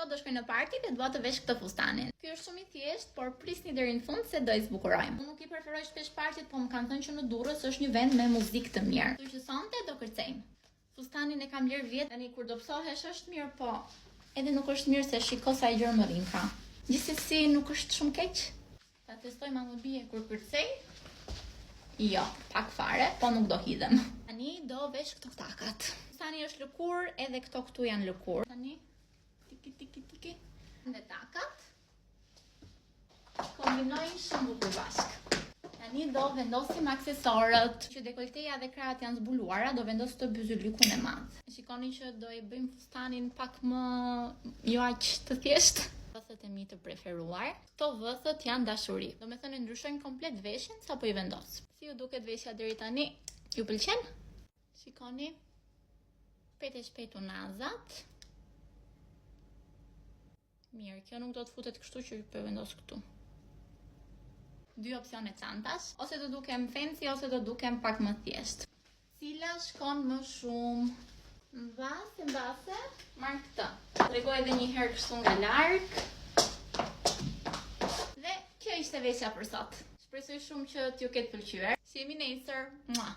sot do shkoj në parti dhe dua të vesh këtë fustanin. Ky është shumë i thjeshtë, por prisni deri në fund se do i zbukurojmë. Unë nuk i preferoj shpesh partit, po më kanë thënë që në Durrës është një vend me muzikë të mirë. Kështu që sonte do kërcejmë. Fustanin e kam lër vjet, tani kur do psohesh është mirë, po edhe nuk është mirë se shiko sa i gjërmërin ka. Gjithsesi nuk është shumë keq. Ta testoj ma më bie kur kërcej. Jo, pak fare, po nuk do hidhem. Tani do vesh këto takat. Fustani është lëkur, edhe këto këtu janë lëkur. Tani tiki. Dhe takat kombinojnë shumë bukur bashk. Tani do vendosim aksesorët. Që dekolteja dhe krahët janë zbuluara, do vendos të byzylykun e madh. Shikoni që do i bëjmë fustanin pak më jo aq të thjeshtë. Vëthët e mi të preferuar. Këto vëthët janë dashuri. Do me thënë ndryshojnë komplet veshin sa po i vendos. Si ju duket veshja deri tani? Ju pëlqen? Shikoni. Shpejt unazat. Mirë, kjo nuk do të futet kështu që po vendos këtu. 2 opsione çantash, ose do dukem fancy ose do dukem pak më thjesht. Cila shkon më shumë? Mbase, marr këtë. Tregoj edhe një herë kështu nga larg. Dhe kjo ishte veshja për sot. Shpresoj shumë që t'ju ketë pëlqyer. Shihemi nesër. Mua.